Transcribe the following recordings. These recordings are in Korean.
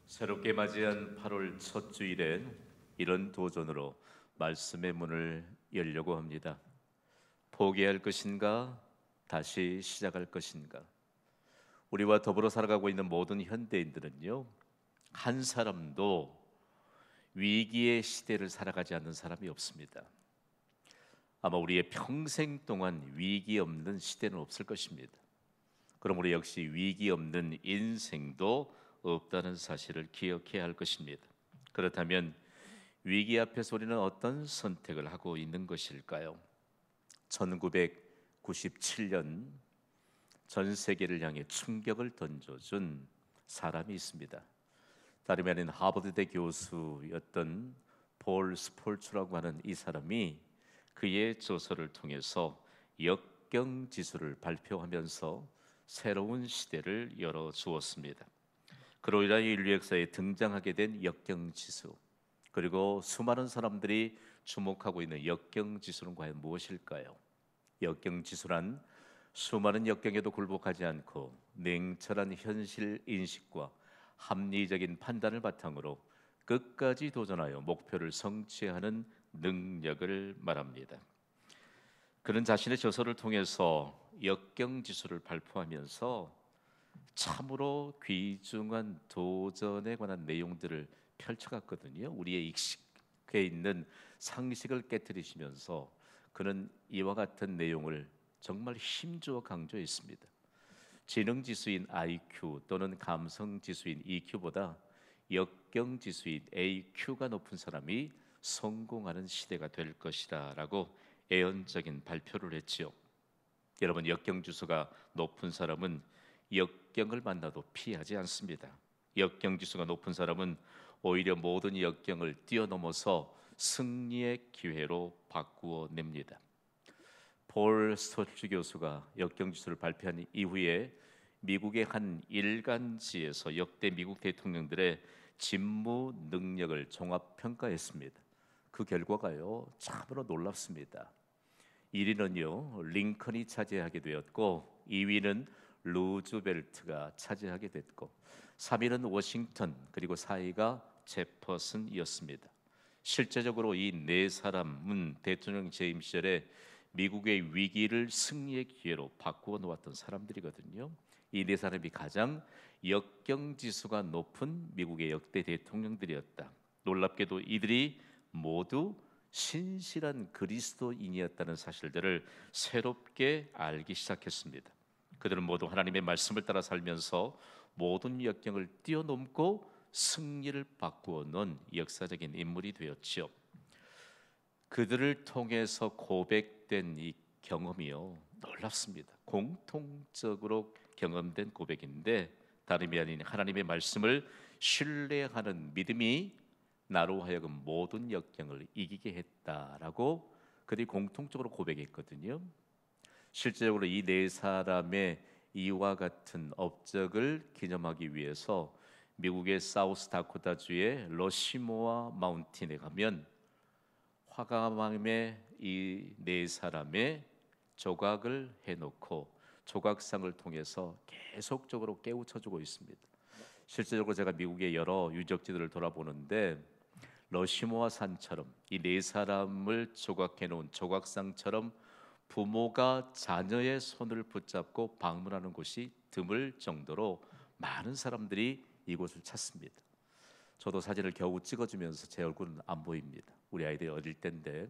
새롭게 맞이한 8월 첫 주일에 이런 도전으로 말씀의 문을 열려고 합니다. 포기할 것인가? 다시 시작할 것인가? 우리와 더불어 살아가고 있는 모든 현대인들은요, 한 사람도 위기의 시대를 살아가지 않는 사람이 없습니다. 아마 우리의 평생 동안 위기 없는 시대는 없을 것입니다. 그럼 우리 역시 위기 없는 인생도 없다는 사실을 기억해야 할 것입니다. 그렇다면 위기 앞에서 우리는 어떤 선택을 하고 있는 것일까요? 1997년 전 세계를 향해 충격을 던져준 사람이 있습니다. 다름이 아닌 하버드대 교수였던 폴 스폴츠라고 하는 이 사람이 그의 저서를 통해서 역경지수를 발표하면서 새로운 시대를 열어주었습니다. 그로 인하여 인류 역사에 등장하게 된 역경지수, 그리고 수많은 사람들이 주목하고 있는 역경지수는 과연 무엇일까요? 역경지수란 수많은 역경에도 굴복하지 않고 냉철한 현실 인식과 합리적인 판단을 바탕으로 끝까지 도전하여 목표를 성취하는 능력을 말합니다. 그는 자신의 저서를 통해서 역경지수를 발표하면서 참으로 귀중한 도전에 관한 내용들을 펼쳐갔거든요. 우리의 익숙해 있는 상식을 깨뜨리시면서 그는 이와 같은 내용을 정말 힘주어 강조했습니다. 지능지수인 IQ 또는 감성지수인 EQ보다 역경지수인 AQ가 높은 사람이 성공하는 시대가 될 것이다 라고 예언적인 발표를 했지요. 여러분, 역경지수가 높은 사람은 역경을 만나도 피하지 않습니다. 역경지수가 높은 사람은 오히려 모든 역경을 뛰어넘어서 승리의 기회로 바꾸어 냅니다. 폴 스토츠 교수가 역경지수를 발표한 이후에 미국의 한 일간지에서 역대 미국 대통령들의 직무 능력을 종합 평가했습니다. 그 결과가요, 참으로 놀랍습니다. 1위는요 링컨이 차지하게 되었고, 2위는 루즈벨트가 차지하게 됐고, 3위는 워싱턴, 그리고 4위가 제퍼슨이었습니다. 실제적으로 이 네 사람은 대통령 재임 시절에 미국의 위기를 승리의 기회로 바꾸어 놓았던 사람들이거든요. 이 네 사람이 가장 역경 지수가 높은 미국의 역대 대통령들이었다. 놀랍게도 이들이 모두 신실한 그리스도인이었다는 사실들을 새롭게 알기 시작했습니다. 그들은 모두 하나님의 말씀을 따라 살면서 모든 역경을 뛰어넘고 승리를 바꾸어 놓은 역사적인 인물이 되었지요. 그들을 통해서 고백된 이 경험이요, 놀랍습니다. 공통적으로 경험된 고백인데, 다름이 아닌 하나님의 말씀을 신뢰하는 믿음이 나로 하여금 모든 역경을 이기게 했다라고 그들이 공통적으로 고백했거든요. 실제적으로 이 네 사람의 이와 같은 업적을 기념하기 위해서 미국의 사우스다코타주의 러시모아 마운틴에 가면 화가맘에 이 네 사람의 조각을 해놓고 조각상을 통해서 계속적으로 깨우쳐주고 있습니다. 실제적으로 제가 미국의 여러 유적지들을 돌아보는데 러시모아 산처럼 이 네 사람을 조각해 놓은 조각상처럼 부모가 자녀의 손을 붙잡고 방문하는 곳이 드물 정도로 많은 사람들이 이곳을 찾습니다. 저도 사진을 겨우 찍어주면서 제 얼굴은 안 보입니다. 우리 아이들이 어릴 때인데,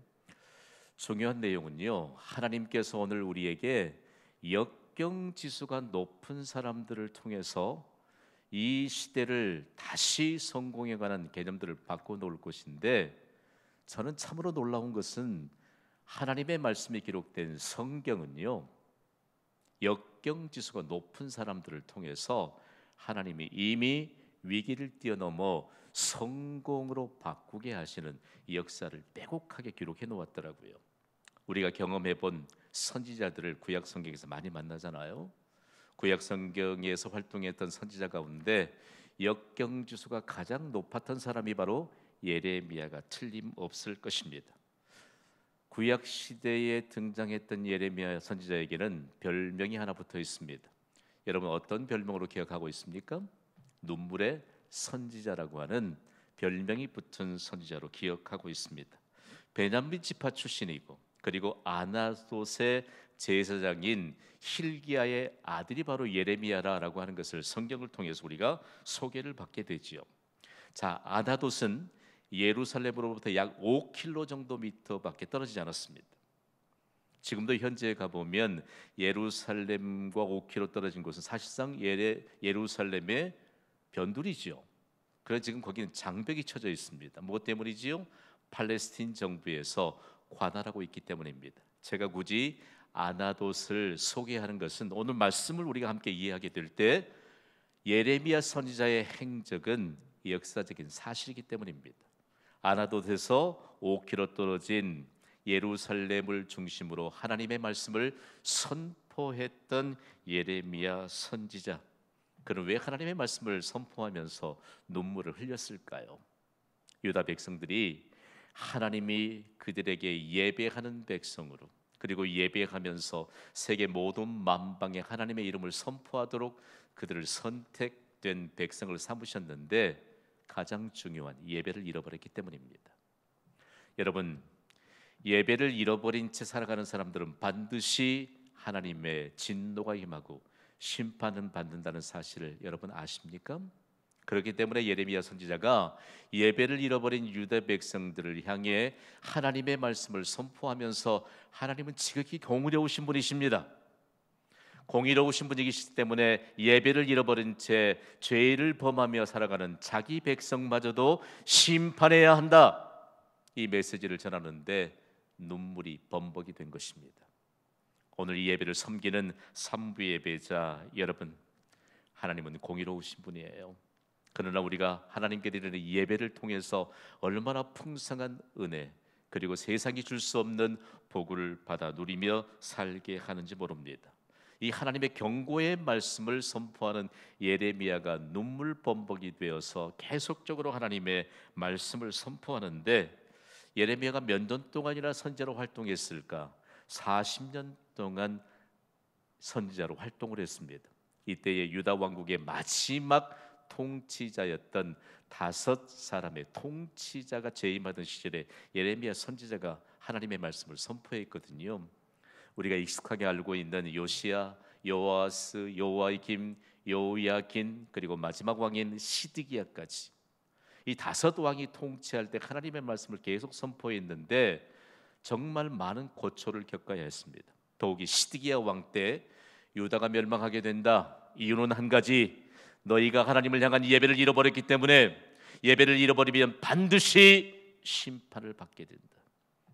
중요한 내용은요, 하나님께서 오늘 우리에게 역경지수가 높은 사람들을 통해서 이 시대를 다시 성공에 관한 개념들을 바꿔놓을 것인데, 저는 참으로 놀라운 것은 하나님의 말씀이 기록된 성경은요, 역경지수가 높은 사람들을 통해서 하나님이 이미 위기를 뛰어넘어 성공으로 바꾸게 하시는 이 역사를 빼곡하게 기록해 놓았더라고요. 우리가 경험해 본 선지자들을 구약 성경에서 많이 만나잖아요. 구약 성경에서 활동했던 선지자 가운데 역경지수가 가장 높았던 사람이 바로 예레미야가 틀림없을 것입니다. 구약 시대에 등장했던 예레미야 선지자에게는 별명이 하나 붙어 있습니다. 여러분, 어떤 별명으로 기억하고 있습니까? 눈물의 선지자라고 하는 별명이 붙은 선지자로 기억하고 있습니다. 베냐민 지파 출신이고 그리고 아나돗의 제사장인 힐기야의 아들이 바로 예레미야라고 하는 것을 성경을 통해서 우리가 소개를 받게 되지요. 자, 아나돗은 예루살렘으로부터 약 5km 정도 미터밖에 떨어지지 않았습니다. 지금도 현재 가보면 예루살렘과 5km 떨어진 곳은 사실상 예루살렘의 변두리지요. 그래서 지금 거기는 장벽이 쳐져 있습니다. 무엇 때문이지요? 팔레스틴 정부에서 관할하고 있기 때문입니다. 제가 굳이 아나돗을 소개하는 것은 오늘 말씀을 우리가 함께 이해하게 될 때 예레미야 선지자의 행적은 역사적인 사실이기 때문입니다. 아나돗에서 5km 떨어진 예루살렘을 중심으로 하나님의 말씀을 선포했던 예레미야 선지자, 그는 왜 하나님의 말씀을 선포하면서 눈물을 흘렸을까요? 유다 백성들이 하나님이 그들에게 예배하는 백성으로, 그리고 예배하면서 세계 모든 만방에 하나님의 이름을 선포하도록 그들을 선택된 백성을 삼으셨는데 가장 중요한 예배를 잃어버렸기 때문입니다. 여러분, 예배를 잃어버린 채 살아가는 사람들은 반드시 하나님의 진노가 임하고 심판은 받는다는 사실을 여러분 아십니까? 그렇기 때문에 예레미야 선지자가 예배를 잃어버린 유다 백성들을 향해 하나님의 말씀을 선포하면서 하나님은 지극히 공의로우신 분이십니다. 공의로우신 분이시기 때문에 예배를 잃어버린 채 죄를 범하며 살아가는 자기 백성마저도 심판해야 한다. 이 메시지를 전하는데 눈물이 범벅이 된 것입니다. 오늘 이 예배를 섬기는 삼부 예배자 여러분, 하나님은 공의로우신 분이에요. 그러나 우리가 하나님께 드리는 예배를 통해서 얼마나 풍성한 은혜 그리고 세상이 줄 수 없는 복을 받아 누리며 살게 하는지 모릅니다. 이 하나님의 경고의 말씀을 선포하는 예레미야가 눈물 범벅이 되어서 계속적으로 하나님의 말씀을 선포하는데, 예레미야가 몇 년 동안이나 선지자로 활동했을까? 40년 동안 선지자로 활동을 했습니다. 이때의 유다 왕국의 마지막 통치자였던 5사람의 통치자가 재임하던 시절에 예레미야 선지자가 하나님의 말씀을 선포했거든요. 우리가 익숙하게 알고 있는 요시야, 요아스, 요아김, 요야긴, 그리고 마지막 왕인 시드기야까지 이 5왕이 통치할 때 하나님의 말씀을 계속 선포했는데 정말 많은 고초를 겪어야 했습니다. 더욱이 시드기야 왕 때 유다가 멸망하게 된다. 이유는 한 가지, 너희가 하나님을 향한 예배를 잃어버렸기 때문에 예배를 잃어버리면 반드시 심판을 받게 된다.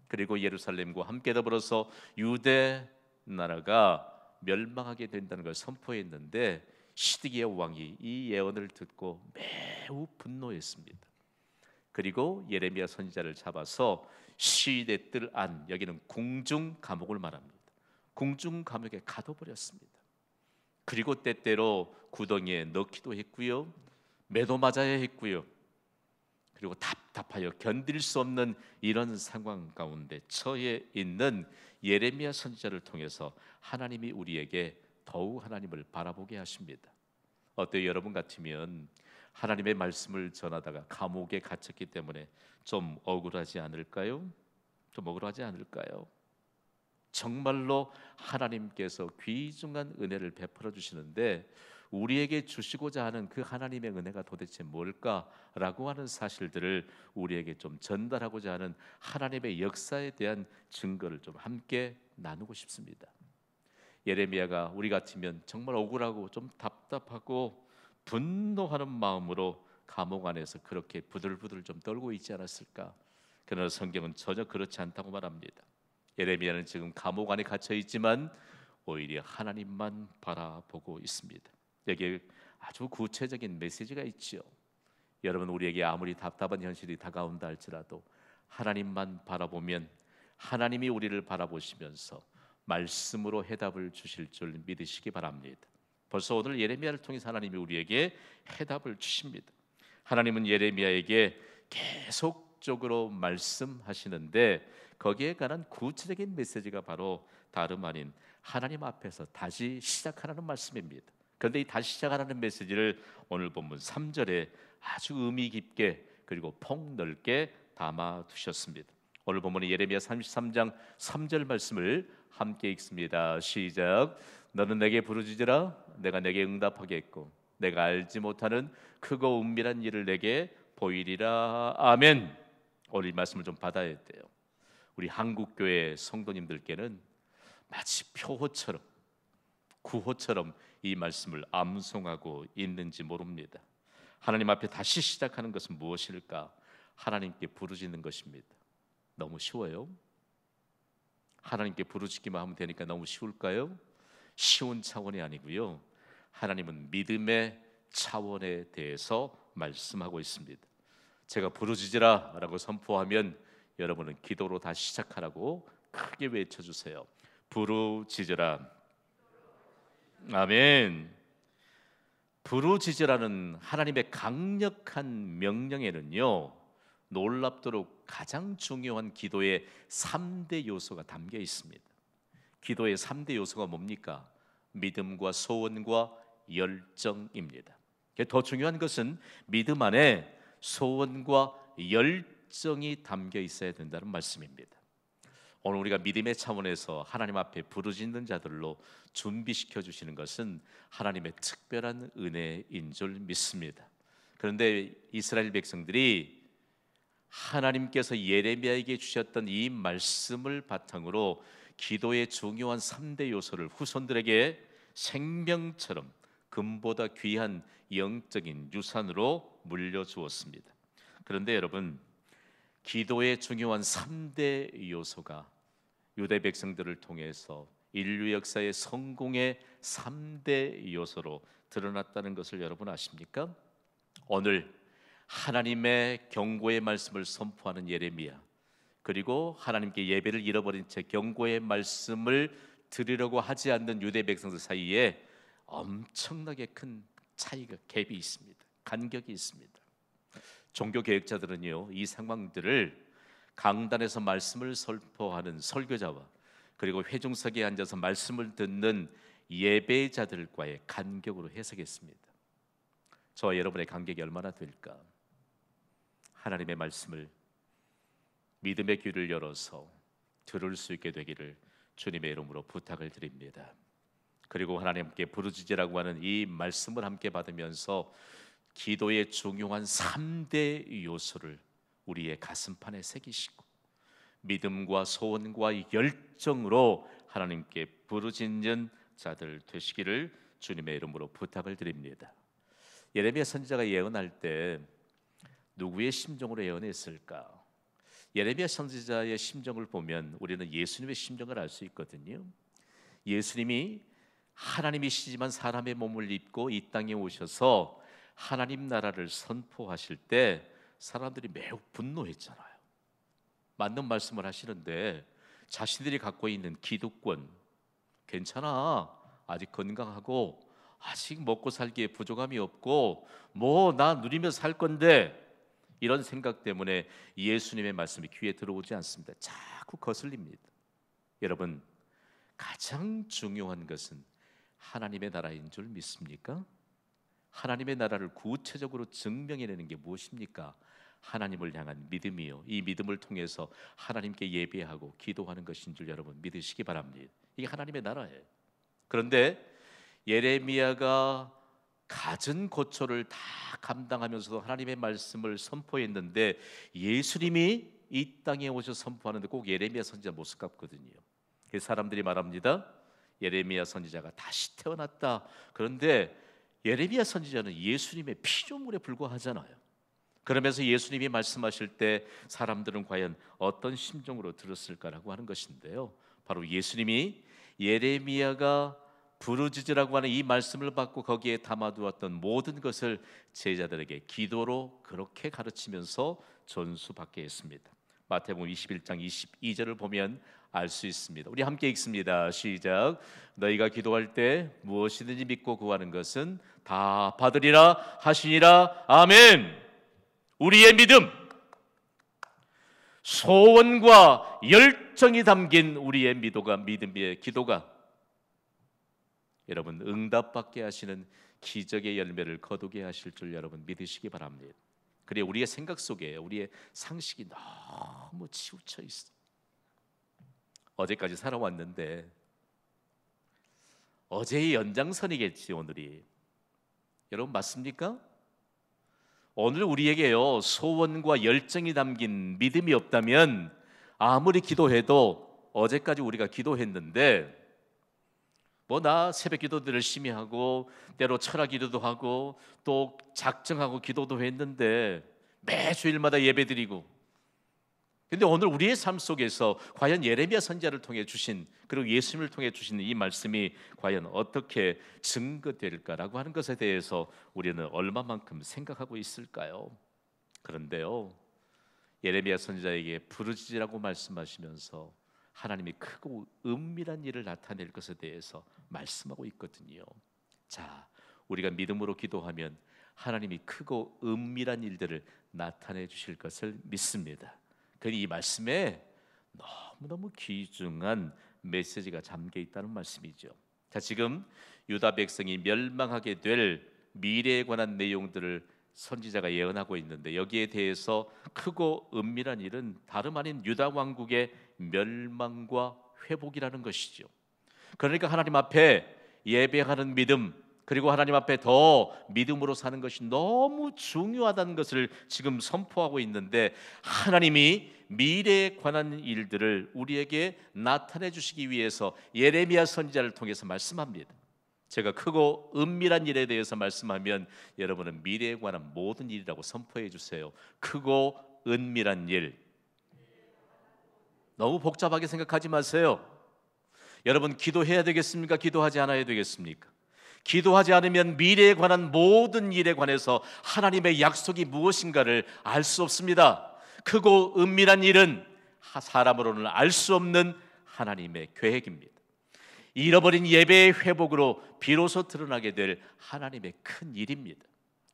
그리고 예루살렘과 함께 더불어서 유대 나라가 멸망하게 된다는 걸 선포했는데 시드기야 왕이 이 예언을 듣고 매우 분노했습니다. 그리고 예레미야 선지자를 잡아서 시대 뜰 안, 여기는 궁중 감옥을 말합니다. 궁중 감옥에 가둬버렸습니다. 그리고 때때로 구덩이에 넣기도 했고요, 매도 맞아야 했고요. 그리고 답답하여 견딜 수 없는 이런 상황 가운데 처해 있는 예레미야 선지자를 통해서 하나님이 우리에게 더욱 하나님을 바라보게 하십니다. 어때요? 여러분 같으면 하나님의 말씀을 전하다가 감옥에 갇혔기 때문에 좀 억울하지 않을까요? 좀 억울하지 않을까요? 정말로 하나님께서 귀중한 은혜를 베풀어 주시는데 우리에게 주시고자 하는 그 하나님의 은혜가 도대체 뭘까라고 하는 사실들을 우리에게 좀 전달하고자 하는 하나님의 역사에 대한 증거를 좀 함께 나누고 싶습니다. 예레미야가 우리 같으면 정말 억울하고 좀 답답하고 분노하는 마음으로 감옥 안에서 그렇게 부들부들 좀 떨고 있지 않았을까? 그러나 성경은 전혀 그렇지 않다고 말합니다. 예레미야는 지금 감옥 안에 갇혀 있지만 오히려 하나님만 바라보고 있습니다. 여기에 아주 구체적인 메시지가 있지요. 여러분, 우리에게 아무리 답답한 현실이 다가온다 할지라도 하나님만 바라보면 하나님이 우리를 바라보시면서 말씀으로 해답을 주실 줄 믿으시기 바랍니다. 벌써 오늘 예레미야를 통해서 하나님이 우리에게 해답을 주십니다. 하나님은 예레미야에게 계속적으로 말씀하시는데 거기에 관한 구체적인 메시지가 바로 다름 아닌 하나님 앞에서 다시 시작하라는 말씀입니다. 그런데 이 다시 시작하라는 메시지를 오늘 본문 3절에 아주 의미 깊게 그리고 폭넓게 담아 두셨습니다. 오늘 본문은 예레미야 33장 3절 말씀을 함께 읽습니다. 시작. 너는 내게 부르짖으라. 내가 내게 응답하겠고 내가 알지 못하는 크고 은밀한 일을 내게 보이리라. 아멘. 오늘 이 말씀을 좀 받아야 돼요. 우리 한국교회 성도님들께는 마치 표호처럼 구호처럼 이 말씀을 암송하고 있는지 모릅니다. 하나님 앞에 다시 시작하는 것은 무엇일까? 하나님께 부르짖는 것입니다. 너무 쉬워요? 하나님께 부르짖기만 하면 되니까 너무 쉬울까요? 쉬운 차원이 아니고요. 하나님은 믿음의 차원에 대해서 말씀하고 있습니다. 제가 부르짖으라 라고 선포하면 여러분은 기도로 다시 시작하라고 크게 외쳐주세요. 부르짖으라. 아멘. 부르짖으라는 하나님의 강력한 명령에는요, 놀랍도록 가장 중요한 기도의 3대 요소가 담겨 있습니다. 기도의 3대 요소가 뭡니까? 믿음과 소원과 열정입니다. 더 중요한 것은 믿음 안에 소원과 열정이 담겨 있어야 된다는 말씀입니다. 오늘 우리가 믿음의 차원에서 하나님 앞에 부르짖는 자들로 준비시켜 주시는 것은 하나님의 특별한 은혜인 줄 믿습니다. 그런데 이스라엘 백성들이 하나님께서 예레미야에게 주셨던 이 말씀을 바탕으로 기도의 중요한 3대 요소를 후손들에게 생명처럼 금보다 귀한 영적인 유산으로 물려주었습니다. 그런데 여러분, 기도의 중요한 3대 요소가 유대 백성들을 통해서 인류 역사의 성공의 3대 요소로 드러났다는 것을 여러분 아십니까? 오늘 하나님의 경고의 말씀을 선포하는 예레미야, 그리고 하나님께 예배를 잃어버린 채 경고의 말씀을 드리려고 하지 않는 유대 백성들 사이에 엄청나게 큰 차이가 갭이 있습니다. 간격이 있습니다. 종교 개혁자들은요, 이 상황들을 강단에서 말씀을 선포하는 설교자와 그리고 회중석에 앉아서 말씀을 듣는 예배자들과의 간격으로 해석했습니다. 저와 여러분의 간격이 얼마나 될까? 하나님의 말씀을 믿음의 귀를 열어서 들을 수 있게 되기를 주님의 이름으로 부탁을 드립니다. 그리고 하나님께 부르짖으라고 하는 이 말씀을 함께 받으면서 기도의 중요한 3대 요소를 우리의 가슴판에 새기시고 믿음과 소원과 열정으로 하나님께 부르짖는 자들 되시기를 주님의 이름으로 부탁을 드립니다. 예레미야 선지자가 예언할 때 누구의 심정으로 예언했을까? 예레미야 선지자의 심정을 보면 우리는 예수님의 심정을 알 수 있거든요. 예수님이 하나님이시지만 사람의 몸을 입고 이 땅에 오셔서 하나님 나라를 선포하실 때 사람들이 매우 분노했잖아요. 맞는 말씀을 하시는데 자신들이 갖고 있는 기득권, 괜찮아, 아직 건강하고 아직 먹고 살기에 부족함이 없고 뭐 나 누리며 살 건데, 이런 생각 때문에 예수님의 말씀이 귀에 들어오지 않습니다. 자꾸 거슬립니다. 여러분, 가장 중요한 것은 하나님의 나라인 줄 믿습니까? 하나님의 나라를 구체적으로 증명해내는 게 무엇입니까? 하나님을 향한 믿음이요, 이 믿음을 통해서 하나님께 예배하고 기도하는 것인 줄 여러분 믿으시기 바랍니다. 이게 하나님의 나라예요. 그런데 예레미야가 갖은 고초를 다 감당하면서도 하나님의 말씀을 선포했는데 예수님이 이 땅에 오셔서 선포하는데 꼭 예레미야 선지자 모습 같거든요. 그래서 사람들이 말합니다. 예레미야 선지자가 다시 태어났다. 그런데 예레미야 선지자는 예수님의 피조물에 불과하잖아요. 그러면서 예수님이 말씀하실 때 사람들은 과연 어떤 심정으로 들었을까라고 하는 것인데요, 바로 예수님이 예레미야가 부르짖으라고 하는 이 말씀을 받고 거기에 담아두었던 모든 것을 제자들에게 기도로 그렇게 가르치면서 전수받게 했습니다. 마태복음 21장 22절을 보면 알 수 있습니다. 우리 함께 읽습니다. 시작. 너희가 기도할 때 무엇이든지 믿고 구하는 것은 다 받으리라 하시니라. 아멘. 우리의 믿음, 소원과 열정이 담긴 우리의 믿음의 기도가 여러분 응답받게 하시는 기적의 열매를 거두게 하실 줄 여러분 믿으시기 바랍니다. 그래 우리의 생각 속에 우리의 상식이 너무 치우쳐 있어. 어제까지 살아왔는데 어제의 연장선이겠지 오늘이. 여러분 맞습니까? 오늘 우리에게요 소원과 열정이 담긴 믿음이 없다면 아무리 기도해도 어제까지 우리가 기도했는데 나 새벽 기도도 열심히 하고 때로 철학 기도도 하고 또 작정하고 기도도 했는데 매주일마다 예배드리고, 근데 오늘 우리의 삶 속에서 과연 예레미야 선지자를 통해 주신 그리고 예수님을 통해 주신 이 말씀이 과연 어떻게 증거될까라고 하는 것에 대해서 우리는 얼마만큼 생각하고 있을까요? 그런데요 예레미야 선지자에게 부르짖으라고 말씀하시면서 하나님이 크고 은밀한 일을 나타낼 것에 대해서 말씀하고 있거든요. 자, 우리가 믿음으로 기도하면 하나님이 크고 은밀한 일들을 나타내 주실 것을 믿습니다. 이 말씀에 너무너무 귀중한 메시지가 잠겨 있다는 말씀이죠. 자, 지금 유다 백성이 멸망하게 될 미래에 관한 내용들을 선지자가 예언하고 있는데 여기에 대해서 크고 은밀한 일은 다름 아닌 유다 왕국의 멸망과 회복이라는 것이죠. 그러니까 하나님 앞에 예배하는 믿음 그리고 하나님 앞에 더 믿음으로 사는 것이 너무 중요하다는 것을 지금 선포하고 있는데 하나님이 미래에 관한 일들을 우리에게 나타내 주시기 위해서 예레미야 선지자를 통해서 말씀합니다. 제가 크고 은밀한 일에 대해서 말씀하면 여러분은 미래에 관한 모든 일이라고 선포해 주세요. 크고 은밀한 일. 너무 복잡하게 생각하지 마세요. 여러분 기도해야 되겠습니까? 기도하지 않아야 되겠습니까? 기도하지 않으면 미래에 관한 모든 일에 관해서 하나님의 약속이 무엇인가를 알 수 없습니다. 크고 은밀한 일은 사람으로는 알 수 없는 하나님의 계획입니다. 잃어버린 예배의 회복으로 비로소 드러나게 될 하나님의 큰 일입니다.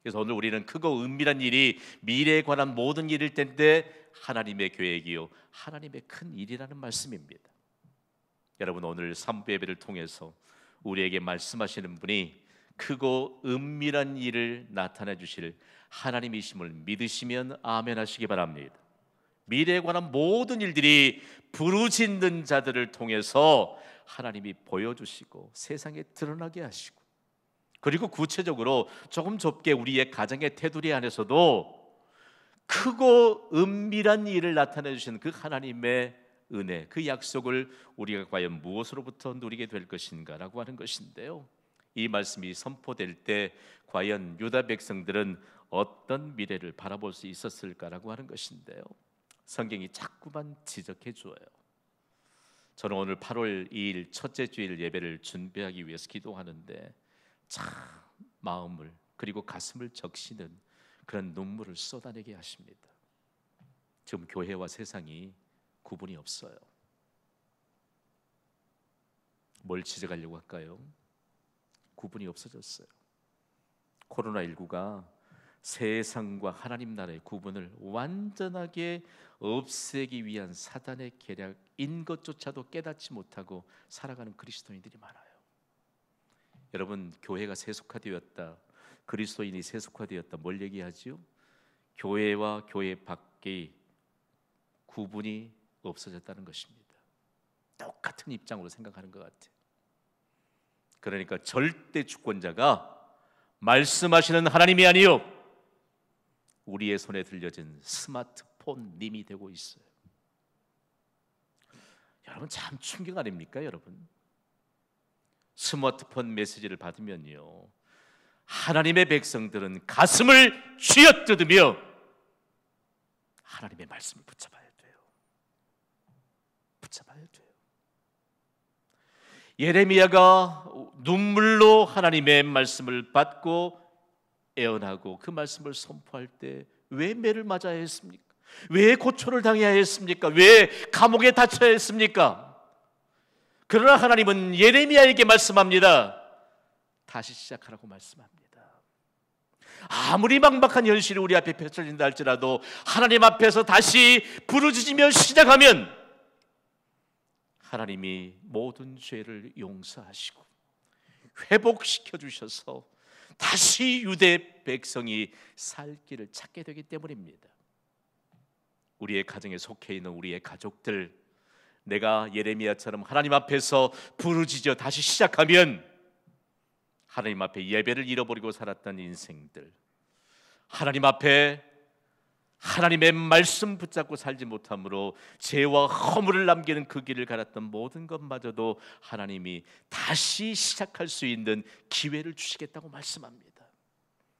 그래서 오늘 우리는 크고 은밀한 일이 미래에 관한 모든 일일 텐데 하나님의 계획이요 하나님의 큰 일이라는 말씀입니다. 여러분 오늘 삼부 예배를 통해서 우리에게 말씀하시는 분이 크고 은밀한 일을 나타내 주실 하나님이심을 믿으시면 아멘 하시기 바랍니다. 미래에 관한 모든 일들이 부르짖는 자들을 통해서 하나님이 보여주시고 세상에 드러나게 하시고, 그리고 구체적으로 조금 좁게 우리의 가정의 테두리 안에서도 크고 은밀한 일을 나타내 주시는 그 하나님의 은혜, 그 약속을 우리가 과연 무엇으로부터 누리게 될 것인가라고 하는 것인데요, 이 말씀이 선포될 때 과연 유다 백성들은 어떤 미래를 바라볼 수 있었을까라고 하는 것인데요, 성경이 자꾸만 지적해 주어요. 저는 오늘 8월 2일 첫째 주일 예배를 준비하기 위해서 기도하는데 참 마음을 그리고 가슴을 적시는 그런 눈물을 쏟아내게 하십니다. 지금 교회와 세상이 구분이 없어요. 뭘 지적하려고 할까요? 구분이 없어졌어요. 코로나19가 세상과 하나님 나라의 구분을 완전하게 없애기 위한 사단의 계략인 것조차도 깨닫지 못하고 살아가는 그리스도인들이 많아요. 여러분, 교회가 세속화되었다, 그리스도인이 세속화되었다, 뭘 얘기하지요? 교회와 교회 밖의 구분이 없어졌다는 것입니다. 똑같은 입장으로 생각하는 것 같아요. 그러니까 절대 주권자가 말씀하시는 하나님이 아니요 우리의 손에 들려진 스마트폰님이 되고 있어요. 여러분 참 충격 아닙니까? 여러분 스마트폰 메시지를 받으면요 하나님의 백성들은 가슴을 쥐어뜯으며 하나님의 말씀을 붙잡아야 돼요. 붙잡아야 돼요. 예레미야가 눈물로 하나님의 말씀을 받고 애언하고 그 말씀을 선포할 때 왜 매를 맞아야 했습니까? 왜 고초를 당해야 했습니까? 왜 감옥에 닫혀야 했습니까? 그러나 하나님은 예레미야에게 말씀합니다. 다시 시작하라고 말씀합니다. 아무리 막막한 현실이 우리 앞에 펼쳐진다 할지라도 하나님 앞에서 다시 부르짖으며 시작하면 하나님이 모든 죄를 용서하시고 회복시켜 주셔서 다시 유대 백성이 살 길을 찾게 되기 때문입니다. 우리의 가정에 속해 있는 우리의 가족들, 내가 예레미야처럼 하나님 앞에서 부르짖어 다시 시작하면 하나님 앞에 예배를 잃어버리고 살았던 인생들, 하나님 앞에 하나님의 말씀 붙잡고 살지 못함으로 죄와 허물을 남기는 그 길을 갈았던 모든 것마저도 하나님이 다시 시작할 수 있는 기회를 주시겠다고 말씀합니다.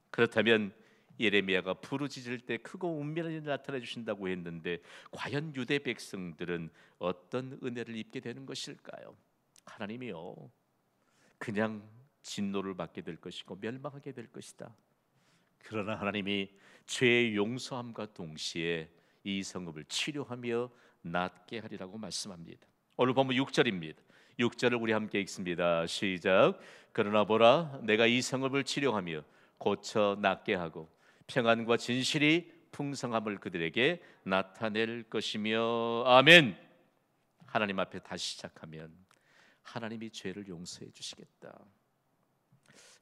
그렇다면 예레미야가 부르짖을 때 크고 은밀한 일을 나타내 주신다고 했는데 과연 유대 백성들은 어떤 은혜를 입게 되는 것일까요? 하나님이요, 그냥 진노를 받게 될 것이고 멸망하게 될 것이다. 그러나 하나님이 죄의 용서함과 동시에 이 성읍을 치료하며 낫게 하리라고 말씀합니다. 오늘 본문 6절입니다. 6절을 우리 함께 읽습니다. 시작. 그러나 보라, 내가 이 성읍을 치료하며 고쳐 낫게 하고 평안과 진실이 풍성함을 그들에게 나타낼 것이며. 아멘. 하나님 앞에 다시 시작하면 하나님이 죄를 용서해 주시겠다.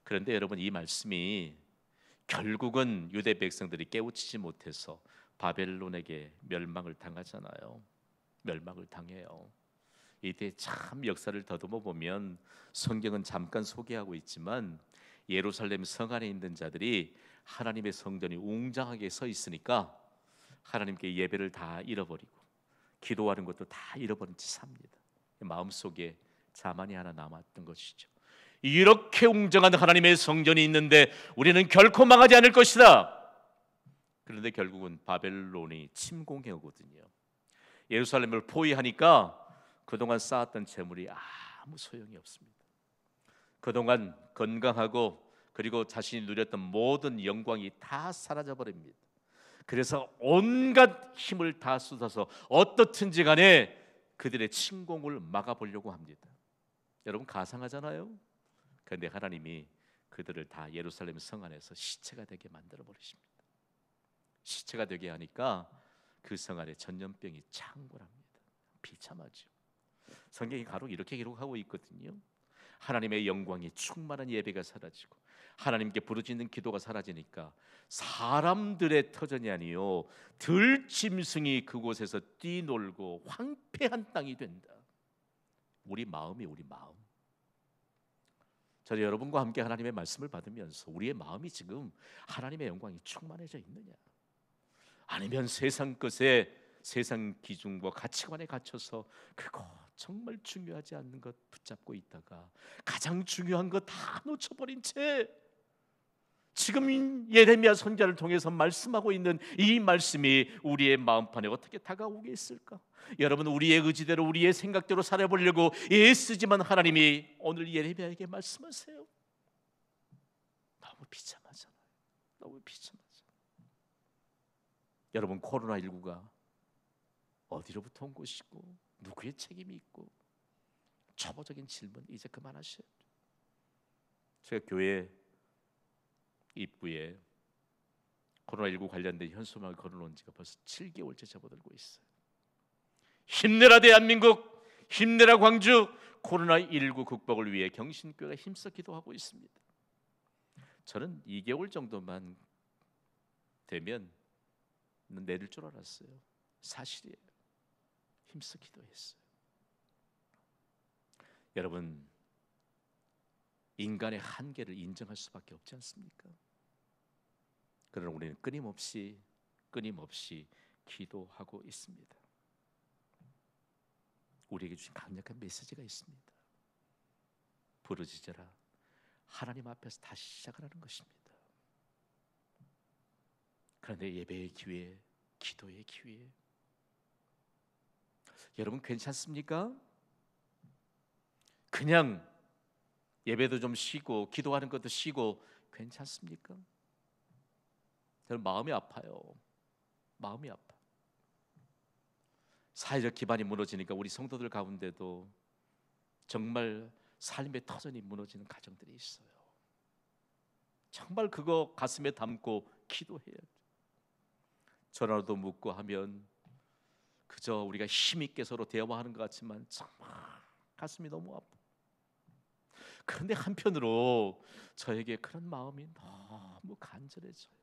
그런데 여러분, 이 말씀이 결국은 유대 백성들이 깨우치지 못해서 바벨론에게 멸망을 당하잖아요. 멸망을 당해요. 이때 참 역사를 더듬어 보면 성경은 잠깐 소개하고 있지만 예루살렘 성 안에 있는 자들이 하나님의 성전이 웅장하게 서 있으니까 하나님께 예배를 다 잃어버리고 기도하는 것도 다 잃어버린 채 삽니다. 마음속에 자만이 하나 남았던 것이죠. 이렇게 웅장한 하나님의 성전이 있는데 우리는 결코 망하지 않을 것이다. 그런데 결국은 바벨론이 침공해 오거든요. 예루살렘을 포위하니까 그동안 쌓았던 재물이 아무 소용이 없습니다. 그동안 건강하고 그리고 자신이 누렸던 모든 영광이 다 사라져 버립니다. 그래서 온갖 힘을 다 쏟아서 어떻든지 간에 그들의 침공을 막아보려고 합니다. 여러분, 가상하잖아요. 그런데 하나님이 그들을 다 예루살렘 성 안에서 시체가 되게 만들어 버리십니다. 시체가 되게 하니까 그 성 안에 전염병이 창궐합니다. 비참하죠. 성경이 가로 이렇게 기록하고 있거든요. 하나님의 영광이 충만한 예배가 사라지고 하나님께 부르짖는 기도가 사라지니까 사람들의 터전이 아니요 들짐승이 그곳에서 뛰놀고 황폐한 땅이 된다. 우리 마음이, 우리 마음. 저는 여러분과 함께 하나님의 말씀을 받으면서 우리의 마음이 지금 하나님의 영광이 충만해져 있느냐, 아니면 세상 것에, 세상 기준과 가치관에 갇혀서 그거 정말 중요하지 않는 것 붙잡고 있다가 가장 중요한 거 다 놓쳐버린 채 지금 예레미야 선지자를 통해서 말씀하고 있는 이 말씀이 우리의 마음판에 어떻게 다가오게 있을까? 여러분, 우리의 의지대로 우리의 생각대로 살아보려고 애쓰지만 하나님이 오늘 예레미야에게 말씀하세요. 너무 비참하잖아요. 너무 비참하잖아요. 여러분, 코로나19가 어디로부터 온 것이고 누구의 책임이 있고, 초보적인 질문 이제 그만하셔야 돼요. 제가 교회 입구에 코로나19 관련된 현수막을 걸어놓은 지가 벌써 7개월째 접어들고 있어요. 힘내라 대한민국, 힘내라 광주, 코로나19 극복을 위해 경신교회가 힘써 기도하고 있습니다. 저는 2개월 정도만 되면 내릴 줄 알았어요. 사실이에요. 힘써 기도했어요. 여러분, 인간의 한계를 인정할 수밖에 없지 않습니까? 그러나 우리는 끊임없이 기도하고 있습니다. 우리에게 주신 강력한 메시지가 있습니다. 부르짖어라. 하나님 앞에서 다시 시작하라는 것입니다. 그런데 예배의 기회, 기도의 기회, 여러분 괜찮습니까? 그냥 예배도 좀 쉬고 기도하는 것도 쉬고 괜찮습니까? 저는 마음이 아파요. 마음이 아파. 사회적 기반이 무너지니까 우리 성도들 가운데도 정말 삶의 터전이 무너지는 가정들이 있어요. 정말 그거 가슴에 담고 기도해야 돼. 전화도 묻고 하면 그저 우리가 힘있게 서로 대화하는 것 같지만 정말 가슴이 너무 아파. 그런데 한편으로 저에게 그런 마음이 너무 간절해져요.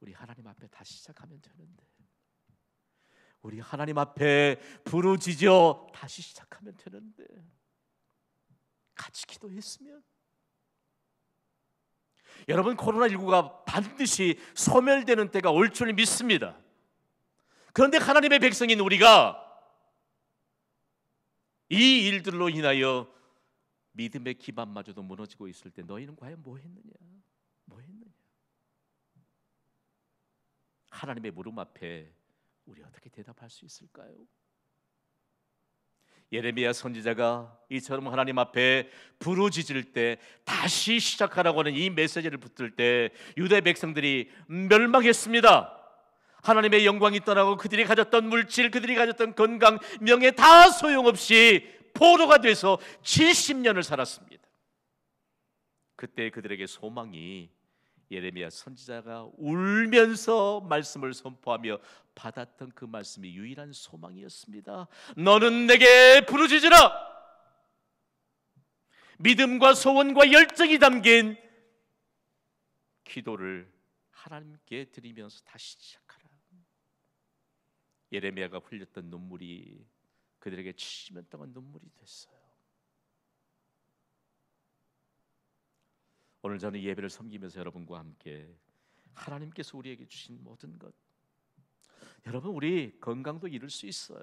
우리 하나님 앞에 다시 시작하면 되는데, 우리 하나님 앞에 부르짖어 다시 시작하면 되는데, 같이 기도했으면. 여러분, 코로나19가 반드시 소멸되는 때가 올 줄 믿습니다. 그런데 하나님의 백성인 우리가 이 일들로 인하여 믿음의 기반마저도 무너지고 있을 때 너희는 과연 뭐 했느냐? 뭐 했느냐? 하나님의 물음 앞에 우리 어떻게 대답할 수 있을까요? 예레미야 선지자가 이처럼 하나님 앞에 부르짖을 때, 다시 시작하라고 하는 이 메시지를 붙들 때 유대 백성들이 멸망했습니다. 하나님의 영광이 떠나고 그들이 가졌던 물질, 그들이 가졌던 건강, 명예 다 소용없이 포로가 돼서 70년을 살았습니다. 그때 그들에게 소망이 예레미야 선지자가 울면서 말씀을 선포하며 받았던 그 말씀이 유일한 소망이었습니다. 너는 내게 부르짖으라. 믿음과 소원과 열정이 담긴 기도를 하나님께 드리면서 다시 시작하라. 예레미야가 흘렸던 눈물이 그들에게 70년 동안 눈물이 됐어요. 오늘 저는 예배를 섬기면서 여러분과 함께 하나님께서 우리에게 주신 모든 것, 여러분, 우리 건강도 잃을 수 있어요.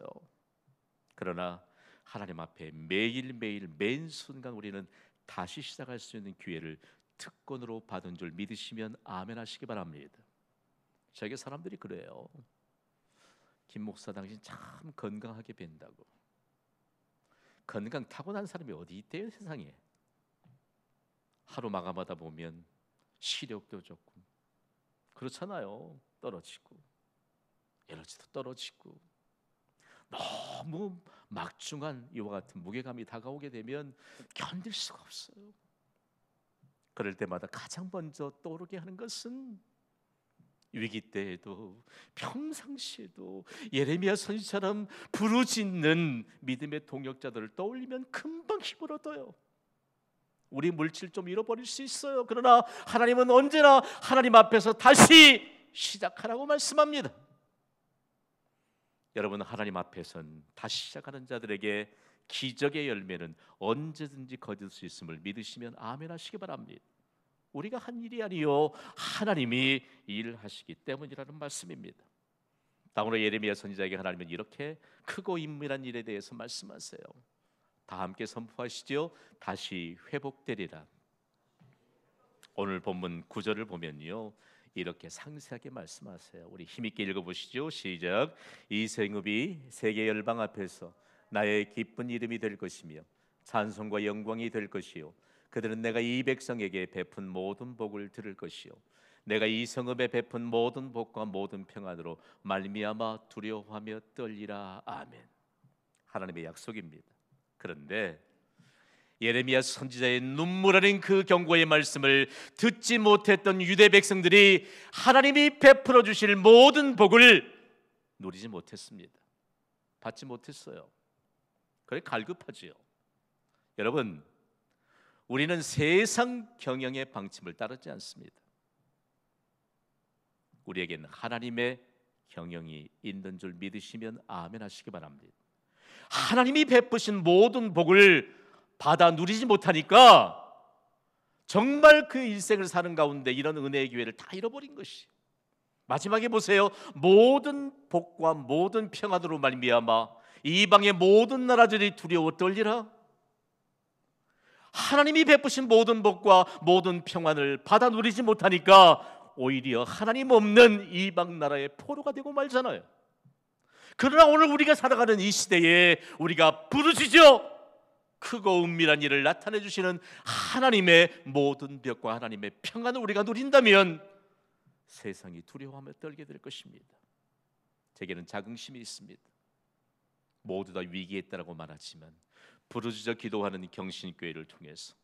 그러나 하나님 앞에 매일매일 매 순간 우리는 다시 시작할 수 있는 기회를 특권으로 받은 줄 믿으시면 아멘 하시기 바랍니다. 저에게 사람들이 그래요. 김 목사, 당신 참 건강하게 뵌다고. 건강 타고난 사람이 어디 있대요, 세상에. 하루 마감하다 보면 시력도 좋고 그렇잖아요. 떨어지고 에너지도 떨어지고, 너무 막중한 이와 같은 무게감이 다가오게 되면 견딜 수가 없어요. 그럴 때마다 가장 먼저 떠오르게 하는 것은 위기 때에도 평상시에도 예레미야 선지처럼 부르짖는 믿음의 동역자들을 떠올리면 금방 힘을 얻어요. 우리 물질 좀 잃어버릴 수 있어요. 그러나 하나님은 언제나 하나님 앞에서 다시 시작하라고 말씀합니다. 여러분, 하나님 앞에선 다시 시작하는 자들에게 기적의 열매는 언제든지 거둘 수 있음을 믿으시면 아멘 하시기 바랍니다. 우리가 한 일이 아니요 하나님이 일하시기 때문이라는 말씀입니다. 다음으로 예레미야 선지자에게 하나님은 이렇게 크고 임밀한 일에 대해서 말씀하세요. 다 함께 선포하시죠. 다시 회복되리라. 오늘 본문 9절을 보면요, 이렇게 상세하게 말씀하세요. 우리 힘있게 읽어보시죠. 시작. 이 생업이 세계 열방 앞에서 나의 기쁜 이름이 될 것이며 찬송과 영광이 될 것이요, 그들은 내가 이 백성에게 베푼 모든 복을 들을 것이요, 내가 이 성읍에 베푼 모든 복과 모든 평안으로 말미암아 두려워하며 떨리라. 아멘. 하나님의 약속입니다. 그런데 예레미야 선지자의 눈물 어린 그 경고의 말씀을 듣지 못했던 유대 백성들이 하나님이 베풀어 주실 모든 복을 누리지 못했습니다. 받지 못했어요. 그래 갈급하지요. 여러분, 우리는 세상 경영의 방침을 따르지 않습니다. 우리에게는 하나님의 경영이 있는 줄 믿으시면 아멘 하시기 바랍니다. 하나님이 베푸신 모든 복을 받아 누리지 못하니까 정말 그 일생을 사는 가운데 이런 은혜의 기회를 다 잃어버린 것이, 마지막에 보세요. 모든 복과 모든 평안으로 말미암아 이방의 모든 나라들이 두려워 떨리라. 하나님이 베푸신 모든 복과 모든 평안을 받아 누리지 못하니까 오히려 하나님 없는 이방 나라의 포로가 되고 말잖아요. 그러나 오늘 우리가 살아가는 이 시대에 우리가 부르짖어 크고 은밀한 일을 나타내 주시는 하나님의 모든 벽과 하나님의 평안을 우리가 누린다면 세상이 두려워하며 떨게 될 것입니다. 제게는 자긍심이 있습니다. 모두 다 위기에 있다라고 말하지만 부르짖어 기도하는 경신교회를 통해서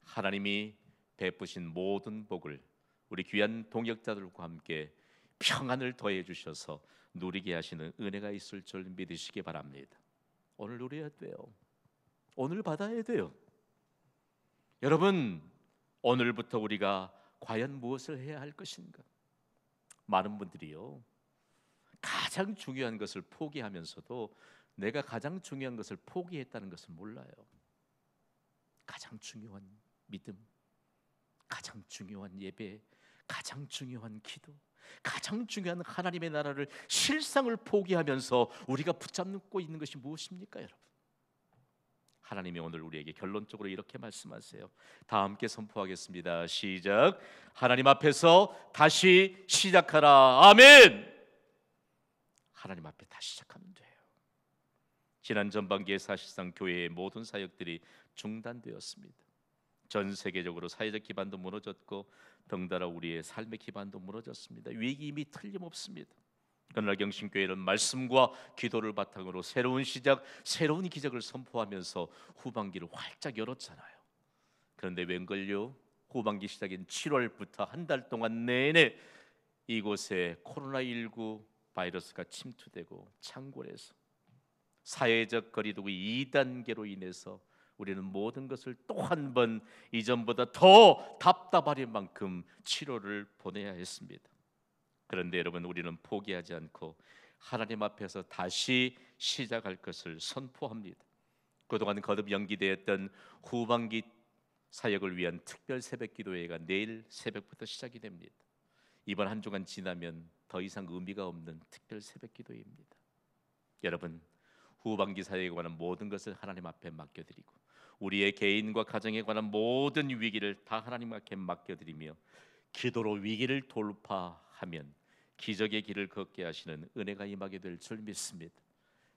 하나님이 베푸신 모든 복을 우리 귀한 동역자들과 함께 평안을 더해 주셔서 누리게 하시는 은혜가 있을 줄 믿으시기 바랍니다. 오늘 누려야 돼요. 오늘 받아야 돼요. 여러분, 오늘부터 우리가 과연 무엇을 해야 할 것인가? 많은 분들이요, 가장 중요한 것을 포기하면서도 내가 가장 중요한 것을 포기했다는 것을 몰라요. 가장 중요한 믿음, 가장 중요한 예배, 가장 중요한 기도, 가장 중요한 하나님의 나라를, 실상을 포기하면서 우리가 붙잡고 있는 것이 무엇입니까, 여러분? 하나님이 오늘 우리에게 결론적으로 이렇게 말씀하세요. 다 함께 선포하겠습니다. 시작. 하나님 앞에서 다시 시작하라. 아멘. 하나님 앞에 다시 시작하면 돼요. 지난 전반기에 사실상 교회의 모든 사역들이 중단되었습니다. 전 세계적으로 사회적 기반도 무너졌고 덩달아 우리의 삶의 기반도 무너졌습니다. 위기 이미 틀림없습니다. 그러나 경신교회는 말씀과 기도를 바탕으로 새로운 시작, 새로운 기적을 선포하면서 후반기를 활짝 열었잖아요. 그런데 웬걸요? 후반기 시작인 7월부터 한 달 동안 내내 이곳에 코로나19 바이러스가 침투되고 창궐해서 사회적 거리두기 2단계로 인해서 우리는 모든 것을 또 한 번 이전보다 더 답답할 만큼 치료를 보내야 했습니다. 그런데 여러분, 우리는 포기하지 않고 하나님 앞에서 다시 시작할 것을 선포합니다. 그동안 거듭 연기되었던 후반기 사역을 위한 특별 새벽 기도회가 내일 새벽부터 시작이 됩니다. 이번 한 주간 지나면 더 이상 의미가 없는 특별 새벽 기도회입니다. 여러분, 후반기 사역에 관한 모든 것을 하나님 앞에 맡겨드리고 우리의 개인과 가정에 관한 모든 위기를 다 하나님 앞에 맡겨드리며 기도로 위기를 돌파하면 기적의 길을 걷게 하시는 은혜가 임하게 될 줄 믿습니다.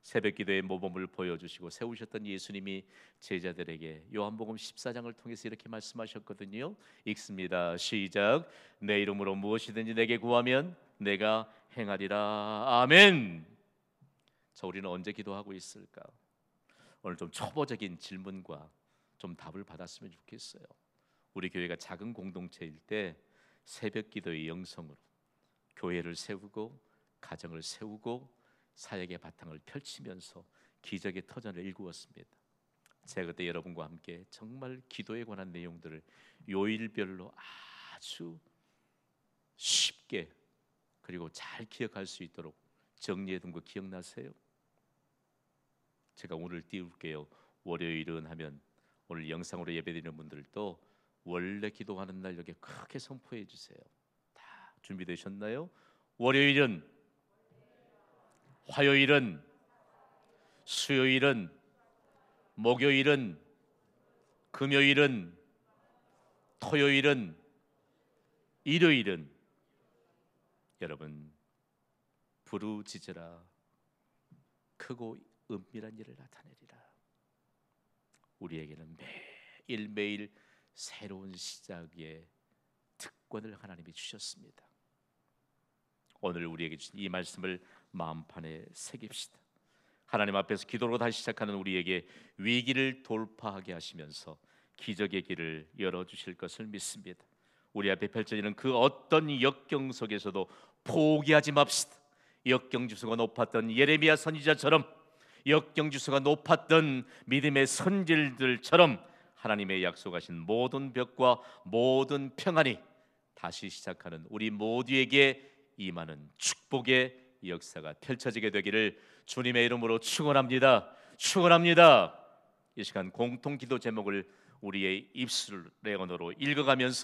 새벽 기도의 모범을 보여주시고 세우셨던 예수님이 제자들에게 요한복음 14장을 통해서 이렇게 말씀하셨거든요. 읽습니다. 시작. 내 이름으로 무엇이든지 내게 구하면 내가 행하리라. 아멘. 자, 우리는 언제 기도하고 있을까? 오늘 좀 초보적인 질문과 좀 답을 받았으면 좋겠어요. 우리 교회가 작은 공동체일 때 새벽 기도의 영성으로 교회를 세우고 가정을 세우고 사역의 바탕을 펼치면서 기적의 터전을 일구었습니다. 제가 그때 여러분과 함께 정말 기도에 관한 내용들을 요일별로 아주 쉽게 그리고 잘 기억할 수 있도록 정리해둔 거 기억나세요? 제가 오늘 띄울게요. 월요일은 하면 오늘 영상으로 예배드리는 분들도 원래 기도하는 날 여기 크게 선포해 주세요. 다 준비되셨나요? 월요일은, 화요일은, 수요일은, 목요일은, 금요일은, 토요일은, 일요일은 여러분 부르짖으라 크고 은밀한 일을 나타내리라. 우리에게는 매일매일 새로운 시작의 특권을 하나님이 주셨습니다. 오늘 우리에게 주신 이 말씀을 마음판에 새깁시다. 하나님 앞에서 기도로 다시 시작하는 우리에게 위기를 돌파하게 하시면서 기적의 길을 열어주실 것을 믿습니다. 우리 앞에 펼쳐지는 그 어떤 역경 속에서도 포기하지 맙시다. 역경 지수가 높았던 예레미야 선지자처럼, 역경 지수가 높았던 믿음의 선질들처럼 하나님의 약속하신 모든 벽과 모든 평안이 다시 시작하는 우리 모두에게 임하는 축복의 역사가 펼쳐지게 되기를 주님의 이름으로 축원합니다. 축원합니다. 이 시간 공통 기도 제목을 우리의 입술의 언어로 읽어가면서